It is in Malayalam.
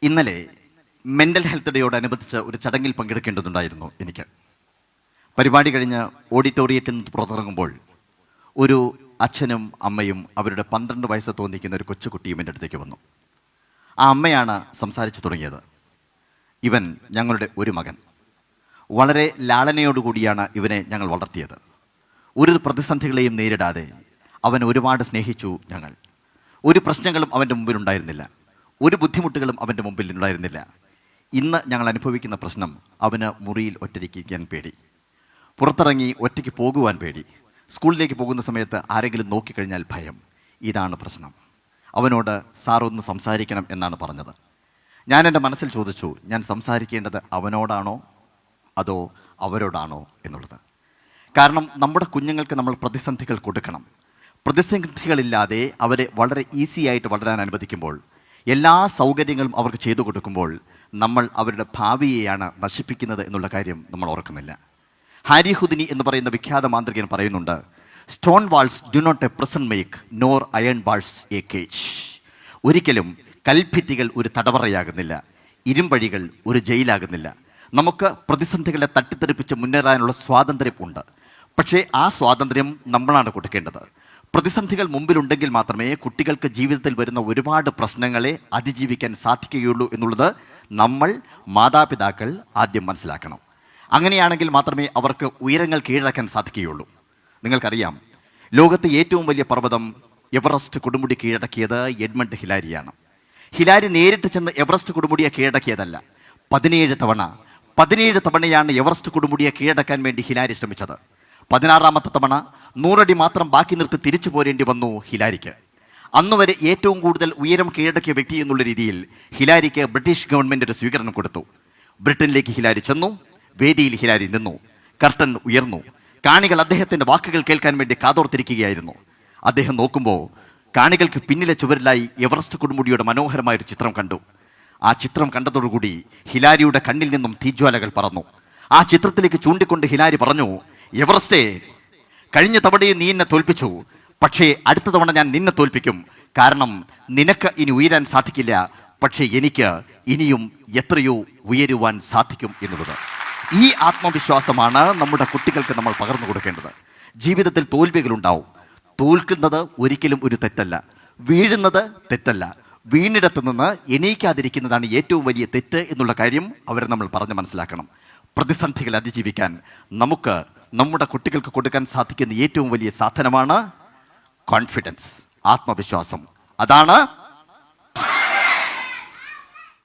ഇന്നലെ മെൻ്റൽ ഹെൽത്ത് ഡേയോടനുബന്ധിച്ച് ഒരു ചടങ്ങിൽ പങ്കെടുക്കേണ്ടതുണ്ടായിരുന്നു എനിക്ക്. പരിപാടി കഴിഞ്ഞ് ഓഡിറ്റോറിയത്തിൽ നിന്ന് പുറത്തിറങ്ങുമ്പോൾ ഒരു അച്ഛനും അമ്മയും അവരുടെ 12 വയസ്സ് തോന്നിക്കുന്ന ഒരു കൊച്ചുകുട്ടിയും എൻ്റെ അടുത്തേക്ക് വന്നു. ആ അമ്മയാണ് സംസാരിച്ചു തുടങ്ങിയത്. ഇവൻ ഞങ്ങളുടെ ഒരു മകൻ. വളരെ ലാളനയോടുകൂടിയാണ് ഇവനെ ഞങ്ങൾ വളർത്തിയത്. ഒരു പ്രതിസന്ധികളെയും നേരിടാതെ അവൻ ഒരുപാട് സ്നേഹിച്ചു ഞങ്ങൾ. ഒരു പ്രശ്നങ്ങളും അവൻ്റെ മുമ്പിൽ ഉണ്ടായിരുന്നില്ല. ഒരു ബുദ്ധിമുട്ടുകളും അവൻ്റെ മുമ്പിൽ ഉണ്ടായിരുന്നില്ല. ഇന്ന് ഞങ്ങൾ അനുഭവിക്കുന്ന പ്രശ്നം, അവന് മുറിയിൽ ഒറ്റയ്ക്കിരിക്കാൻ പേടി, പുറത്തിറങ്ങി ഒറ്റയ്ക്ക് പോകുവാൻ പേടി, സ്കൂളിലേക്ക് പോകുന്ന സമയത്ത് ആരെങ്കിലും നോക്കിക്കഴിഞ്ഞാൽ ഭയം. ഇതാണ് പ്രശ്നം. അവനോട് സാർ ഒന്ന് സംസാരിക്കണം എന്നാണ് പറഞ്ഞത്. ഞാൻ എൻ്റെ മനസ്സിൽ ചോദിച്ചു, ഞാൻ സംസാരിക്കേണ്ടത് അവനോടാണോ അതോ അവരോടാണോ എന്നുള്ളത്. കാരണം നമ്മുടെ കുഞ്ഞുങ്ങൾക്ക് നമ്മൾ പ്രതിസന്ധികൾ കൊടുക്കണം. പ്രതിസന്ധികളില്ലാതെ അവരെ വളരെ ഈസി ആയിട്ട് വളരാൻ അനുവദിക്കുമ്പോൾ, എല്ലാ സൗകര്യങ്ങളും അവർക്ക് ചെയ്തു കൊടുക്കുമ്പോൾ നമ്മൾ അവരുടെ ഭാവിയെയാണ് നശിപ്പിക്കുന്നത് എന്നുള്ള കാര്യം നമ്മൾ ഓർക്കുന്നില്ല. ഹാരി ഹുദിനി എന്ന് പറയുന്ന വിഖ്യാത മാന്ത്രികൻ പറയുന്നുണ്ട്, stone walls do not a prison make nor iron walls a cage. ഒരിക്കലും കൽഭിത്തികൾ ഒരു തടവറയാകുന്നില്ല, ഇരുമ്പഴികൾ ഒരു ജയിലാകുന്നില്ല. നമുക്ക് പ്രതിസന്ധികളെ തട്ടിത്തെറിപ്പിച്ച് മുന്നേറാനുള്ള സ്വാതന്ത്ര്യം ഉണ്ട്. പക്ഷേ ആ സ്വാതന്ത്ര്യം നമ്മളാണ് കൊടുക്കേണ്ടത്. പ്രതിസന്ധികൾ മുമ്പിലുണ്ടെങ്കിൽ മാത്രമേ കുട്ടികൾക്ക് ജീവിതത്തിൽ വരുന്ന ഒരുപാട് പ്രശ്നങ്ങളെ അതിജീവിക്കാൻ സാധിക്കുകയുള്ളൂ എന്നുള്ളത് നമ്മൾ മാതാപിതാക്കൾ ആദ്യം മനസ്സിലാക്കണം. അങ്ങനെയാണെങ്കിൽ മാത്രമേ അവർക്ക് ഉയരങ്ങൾ കീഴടക്കാൻ സാധിക്കുകയുള്ളൂ. നിങ്ങൾക്കറിയാം, ലോകത്തെ ഏറ്റവും വലിയ പർവ്വതം എവറസ്റ്റ് കൊടുമുടി കീഴടക്കിയത് എഡ്മണ്ട് ഹിലാരിയാണ്. ഹിലാരി നേരിട്ട് ചെന്ന് എവറസ്റ്റ് കൊടുമുടിയെ കീഴടക്കിയതല്ല. 17 തവണയാണ് എവറസ്റ്റ് കൊടുമുടിയെ കീഴടക്കാൻ വേണ്ടി ഹിലാരി ശ്രമിച്ചത്. 16ാമത്തെ തവണ 100 അടി മാത്രം ബാക്കി നിർത്തി തിരിച്ചു പോരേണ്ടി വന്നു ഹിലാരിക്ക്. അന്നുവരെ ഏറ്റവും കൂടുതൽ ഉയരം കീഴടക്കിയ വ്യക്തി എന്നുള്ള രീതിയിൽ ഹിലാരിക്ക് ബ്രിട്ടീഷ് ഗവൺമെൻറ് ഒരു സ്വീകരണം കൊടുത്തു. ബ്രിട്ടനിലേക്ക് ഹിലാരി ചെന്നു. വേദിയിൽ ഹിലാരി നിന്നു. കർട്ടൻ ഉയർന്നു. കാണികൾ അദ്ദേഹത്തിൻ്റെ വാക്കുകൾ കേൾക്കാൻ വേണ്ടി കാതോർത്തിരിക്കുകയായിരുന്നു. അദ്ദേഹം നോക്കുമ്പോൾ കാണികൾക്ക് പിന്നിലെ ചുവരിലായി എവറസ്റ്റ് കൊടുമുടിയുടെ മനോഹരമായൊരു ചിത്രം കണ്ടു. ആ ചിത്രം കണ്ടതോടുകൂടി ഹിലാരിയുടെ കണ്ണിൽ നിന്നും തീജ്വാലകൾ പറന്നു. ആ ചിത്രത്തിലേക്ക് ചൂണ്ടിക്കൊണ്ട് ഹിലാരി പറഞ്ഞു, എവറസ്റ്റേ, കഴിഞ്ഞ തവണയും നീ എന്നെ തോൽപ്പിച്ചു, പക്ഷേ അടുത്ത തവണ ഞാൻ നിന്നെ തോൽപ്പിക്കും. കാരണം നിനക്ക് ഇനി ഉയരാൻ സാധിക്കില്ല, പക്ഷേ എനിക്ക് ഇനിയും എത്രയോ ഉയരുവാൻ സാധിക്കും എന്നുള്ളത്. ഈ ആത്മവിശ്വാസമാണ് നമ്മുടെ കുട്ടികൾക്ക് നമ്മൾ പകർന്നു കൊടുക്കേണ്ടത്. ജീവിതത്തിൽ തോൽവികളുണ്ടാവും. തോൽക്കുന്നത് ഒരിക്കലും ഒരു തെറ്റല്ല, വീഴുന്നത് തെറ്റല്ല. വീണിടത്ത് നിന്ന് എണീക്കാതിരിക്കുന്നതാണ് ഏറ്റവും വലിയ തെറ്റ് എന്നുള്ള കാര്യം അവരെ നമ്മൾ പറഞ്ഞ് മനസ്സിലാക്കണം. പ്രതിസന്ധികളെ അതിജീവിക്കാൻ നമുക്ക് നമ്മുടെ കുട്ടികൾക്ക് കൊടുക്കാൻ സാധിക്കുന്ന ഏറ്റവും വലിയ സാധനമാണ് കോൺഫിഡൻസ്, ആത്മവിശ്വാസം. അതാണ്